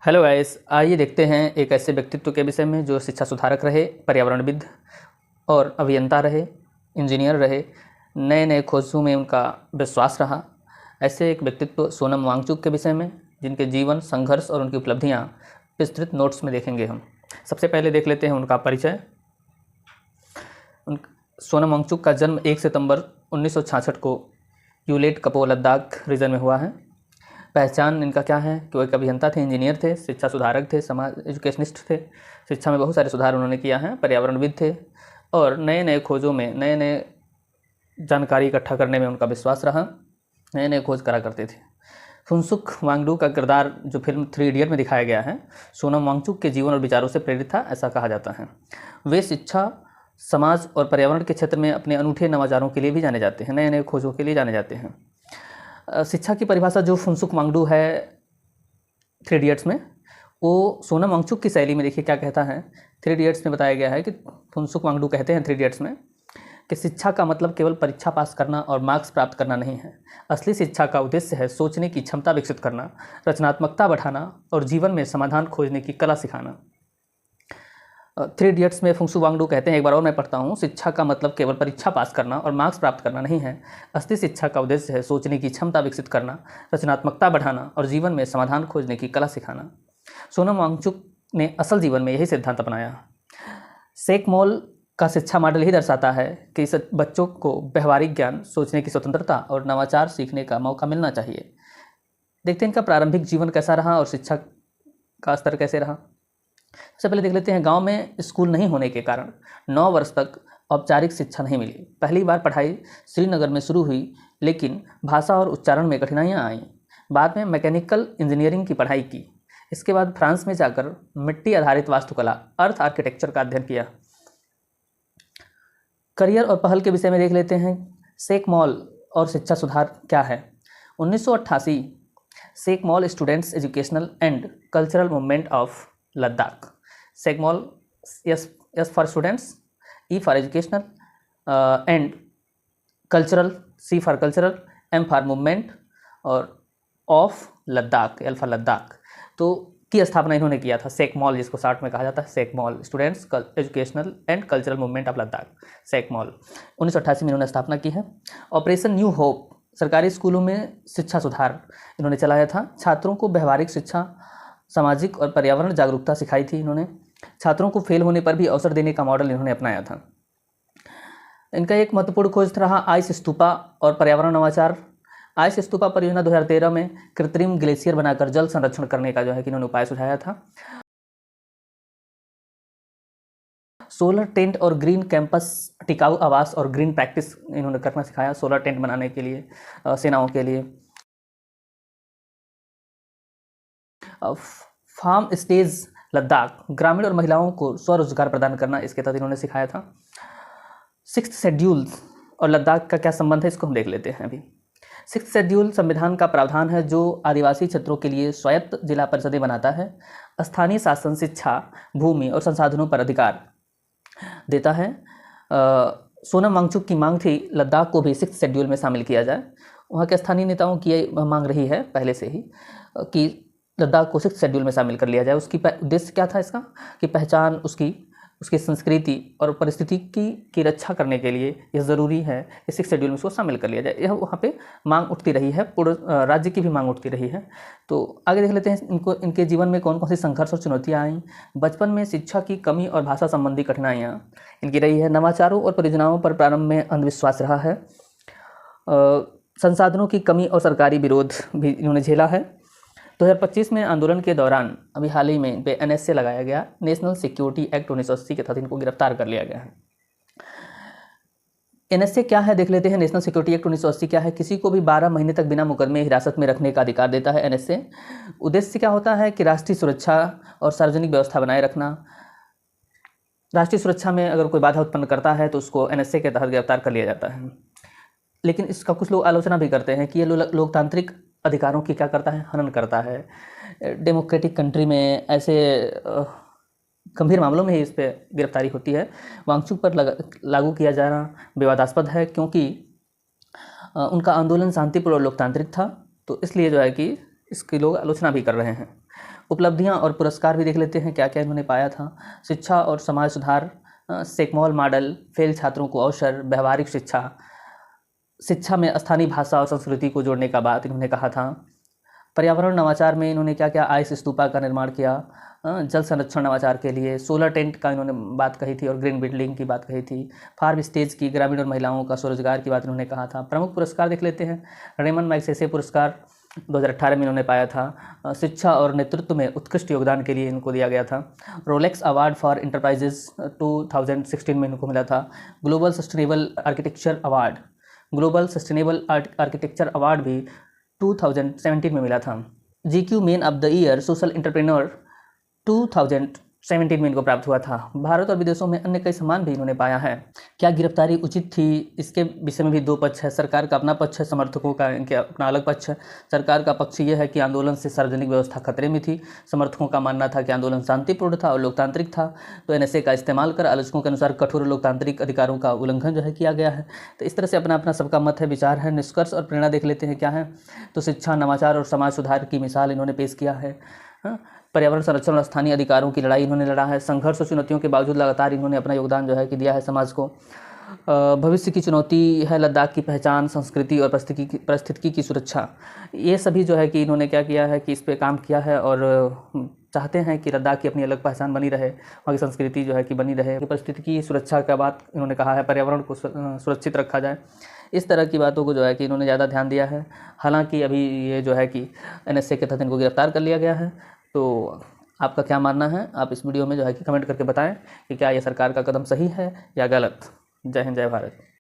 Hello guys, आइए देखते हैं एक ऐसे व्यक्तित्व के विषय में जो शिक्षा सुधारक रहे, पर्यावरणविद और अभियंता रहे, इंजीनियर रहे, नए नए खोजों में उनका विश्वास रहा। ऐसे एक व्यक्तित्व सोनम वांगचुक के विषय में, जिनके जीवन, संघर्ष और उनकी उपलब्धियां विस्तृत नोट्स में देखेंगे हम। सबसे पहले देख लेते हैं उनका परिचय। सोनम वांगचुक का जन्म 1 सितंबर 1966 को यूलेट कपो लद्दाख रीजन में हुआ है। पहचान इनका क्या है कि वो एक अभियंता थे, इंजीनियर थे, शिक्षा सुधारक थे, समाज एजुकेशनिस्ट थे। शिक्षा में बहुत सारे सुधार उन्होंने किया है। पर्यावरणविद थे और नए नए खोजों में, नए नए जानकारी इकट्ठा करने में उनका विश्वास रहा। नए नए खोज करा करते थे। फुनसुक वांगडू का किरदार जो फिल्म 3 इडियट में दिखाया गया है, सोनम वांगचुक के जीवन और विचारों से प्रेरित था, ऐसा कहा जाता है। वे शिक्षा, समाज और पर्यावरण के क्षेत्र में अपने अनूठे नवाचारों के लिए भी जाने जाते हैं, नए नए खोजों के लिए जाने जाते हैं। शिक्षा की परिभाषा जो फुनसुक वांगडू है 3 इडियट्स में, वो सोनम वांगचुक की शैली में देखिए क्या कहता है। 3 इडियट्स में बताया गया है कि फुनसुक वांगडू कहते हैं 3 इडियट्स में कि शिक्षा का मतलब केवल परीक्षा पास करना और मार्क्स प्राप्त करना नहीं है। असली शिक्षा का उद्देश्य है सोचने की क्षमता विकसित करना, रचनात्मकता बढ़ाना और जीवन में समाधान खोजने की कला सिखाना। 3 इडियट्स में फुनसुक वांगडू कहते हैं, एक बार और मैं पढ़ता हूँ, शिक्षा का मतलब केवल परीक्षा पास करना और मार्क्स प्राप्त करना नहीं है। असली शिक्षा का उद्देश्य है सोचने की क्षमता विकसित करना, रचनात्मकता बढ़ाना और जीवन में समाधान खोजने की कला सिखाना। सोनम वांगचुक ने असल जीवन में यही सिद्धांत अपनाया। सेक मॉल का शिक्षा मॉडल ही दर्शाता है कि इस बच्चों को व्यवहारिक ज्ञान, सोचने की स्वतंत्रता और नवाचार सीखने का मौका मिलना चाहिए। देखते हैं इनका प्रारंभिक जीवन कैसा रहा और शिक्षा का स्तर कैसे रहा। सबसे पहले देख लेते हैं, गांव में स्कूल नहीं होने के कारण 9 वर्ष तक औपचारिक शिक्षा नहीं मिली। पहली बार पढ़ाई श्रीनगर में शुरू हुई, लेकिन भाषा और उच्चारण में कठिनाइयां आईं। बाद में मैकेनिकल इंजीनियरिंग की पढ़ाई की। इसके बाद फ्रांस में जाकर मिट्टी आधारित वास्तुकला, अर्थ आर्किटेक्चर का अध्ययन किया। करियर और पहल के विषय में देख लेते हैं, सेक मॉल और शिक्षा सुधार क्या है। 1988 SECMOL students educational and cultural movement of Ladakh. SECMOL S for students, E for educational and cultural, C for cultural, M for movement और of Ladakh, L for Ladakh, तो की स्थापना इन्होंने किया था। सेक मॉल जिसको शॉर्ट में कहा जाता है, SECMOL students educational and cultural movement of Ladakh, SECMOL. 1988 में इन्होंने स्थापना की है। ऑपरेशन न्यू होप, सरकारी स्कूलों में शिक्षा सुधार इन्होंने चलाया था। छात्रों को व्यवहारिक शिक्षा, सामाजिक और पर्यावरण जागरूकता सिखाई थी इन्होंने। छात्रों को फेल होने पर भी अवसर देने का मॉडल इन्होंने अपनाया था। इनका एक महत्वपूर्ण खोज रहा आइस स्तूपा और पर्यावरण नवाचार। आइस स्तूपा परियोजना 2013 में कृत्रिम ग्लेशियर बनाकर जल संरक्षण करने का जो है कि इन्होंने उपाय सुझाया था। सोलर टेंट और ग्रीन कैंपस, टिकाऊ आवास और ग्रीन प्रैक्टिस इन्होंने करना सिखाया, सोलर टेंट बनाने के लिए सेनाओं के लिए। फार्म स्टेज लद्दाख, ग्रामीण और महिलाओं को स्वरोजगार प्रदान करना, इसके तहत इन्होंने सिखाया था। 6th शेड्यूल और लद्दाख का क्या संबंध है, इसको हम देख लेते हैं अभी। 6th शेड्यूल संविधान का प्रावधान है जो आदिवासी क्षेत्रों के लिए स्वायत्त जिला परिषदें बनाता है, स्थानीय शासन, शिक्षा, भूमि और संसाधनों पर अधिकार देता है। सोनम वांगचुक की मांग थी लद्दाख को भी 6th शेड्यूल में शामिल किया जाए। वहाँ के स्थानीय नेताओं की ये मांग रही है पहले से ही कि लद्दाख को 6th शेड्यूल में शामिल कर लिया जाए। उसकी उद्देश्य क्या था इसका, कि पहचान, उसकी संस्कृति और परिस्थिति की रक्षा करने के लिए यह ज़रूरी है कि 6th शेड्यूल में उसको शामिल कर लिया जाए। यह वहाँ पे मांग उठती रही है, पूरे राज्य की भी मांग उठती रही है। तो आगे देख लेते हैं इनके जीवन में कौन कौन सी संघर्ष और चुनौतियाँ आईं। बचपन में शिक्षा की कमी और भाषा संबंधी कठिनाइयाँ इनकी रही है। नवाचारों और परियोजनाओं पर प्रारंभ में अंधविश्वास रहा है। संसाधनों की कमी और सरकारी विरोध भी इन्होंने झेला है। 2025 में आंदोलन के दौरान अभी हाल ही में इन पे NSA लगाया गया, नेशनल सिक्योरिटी एक्ट 1980 के तहत इनको गिरफ्तार कर लिया गया है। NSA क्या है देख लेते हैं। नेशनल सिक्योरिटी एक्ट 1980 क्या है, किसी को भी 12 महीने तक बिना मुकदमे हिरासत में रखने का अधिकार देता है NSA। उद्देश्य क्या होता है कि राष्ट्रीय सुरक्षा और सार्वजनिक व्यवस्था बनाए रखना। राष्ट्रीय सुरक्षा में अगर कोई बाधा उत्पन्न करता है तो उसको NSA के तहत गिरफ्तार कर लिया जाता है। लेकिन इसका कुछ लोग आलोचना भी करते हैं कि ये लोकतांत्रिक अधिकारों की क्या करता है, हनन करता है। डेमोक्रेटिक कंट्री में ऐसे गंभीर मामलों में ही इस पर गिरफ्तारी होती है। वांगचुक पर लागू किया जाना विवादास्पद है, क्योंकि उनका आंदोलन शांतिपूर्ण और लोकतांत्रिक था, तो इसलिए जो है कि इसकी लोग आलोचना भी कर रहे हैं। उपलब्धियां और पुरस्कार भी देख लेते हैं क्या क्या इन्होंने पाया था। शिक्षा और समाज सुधार, सेकमॉल मॉडल, फेल छात्रों को अवसर, व्यवहारिक शिक्षा, शिक्षा में स्थानीय भाषा और संस्कृति को जोड़ने का बात इन्होंने कहा था। पर्यावरण नवाचार में इन्होंने क्या क्या, आइस स्तूपा का निर्माण किया, जल संरक्षण नवाचार के लिए सोलर टेंट का इन्होंने बात कही थी और ग्रीन बिल्डिंग की बात कही थी। फार्म स्टेज की, ग्रामीण और महिलाओं का स्वरोजगार की बात इन्होंने कहा था। प्रमुख पुरस्कार देख लेते हैं। रेमन मैग्सेसे पुरस्कार 2018 में इन्होंने पाया था। शिक्षा और नेतृत्व में उत्कृष्ट योगदान के लिए इनको दिया गया था। रोलेक्स अवार्ड फॉर इंटरप्राइजेज 2016 में इनको मिला था। ग्लोबल सस्टेनेबल आर्किटेक्चर अवार्ड भी 2017 में मिला था। GQ man of the year social entrepreneur 2017 में इनको प्राप्त हुआ था। भारत और विदेशों में अन्य कई सम्मान भी इन्होंने पाया है। क्या गिरफ्तारी उचित थी, इसके विषय में भी दो पक्ष है। सरकार का अपना पक्ष है, समर्थकों का इनके अपना अलग पक्ष है। सरकार का पक्ष ये है कि आंदोलन से सार्वजनिक व्यवस्था खतरे में थी। समर्थकों का मानना था कि आंदोलन शांतिपूर्ण था और लोकतांत्रिक था, तो NSA का इस्तेमाल कर आलोचकों के अनुसार कठोर लोकतांत्रिक अधिकारों का उल्लंघन जो है किया गया है। तो इस तरह से अपना अपना सबका मत है, विचार है। निष्कर्ष और प्रेरणा देख लेते हैं क्या है। तो शिक्षा, नवाचार और समाज सुधार की मिसाल इन्होंने पेश किया है। पर्यावरण संरक्षण और स्थानीय अधिकारों की लड़ाई इन्होंने लड़ा है। संघर्ष और चुनौतियों के बावजूद लगातार इन्होंने अपना योगदान जो है कि दिया है समाज को। भविष्य की चुनौती है लद्दाख की पहचान, संस्कृति और पारिस्थितिकी की सुरक्षा। ये सभी जो है कि इन्होंने क्या किया है कि इस पे काम किया है और चाहते हैं कि लद्दाख की अपनी अलग पहचान बनी रहे, वहाँ की संस्कृति जो है कि बनी रहे। पारिस्थितिकी की सुरक्षा का बात इन्होंने कहा है, पर्यावरण को सुरक्षित रखा जाए। इस तरह की बातों को जो है कि इन्होंने ज़्यादा ध्यान दिया है। हालांकि अभी ये जो है कि NSA के तहत इनको गिरफ्तार कर लिया गया है। तो आपका क्या मानना है, आप इस वीडियो में जो है कि कमेंट करके बताएं कि क्या ये सरकार का कदम सही है या गलत। जय हिंद, जय भारत।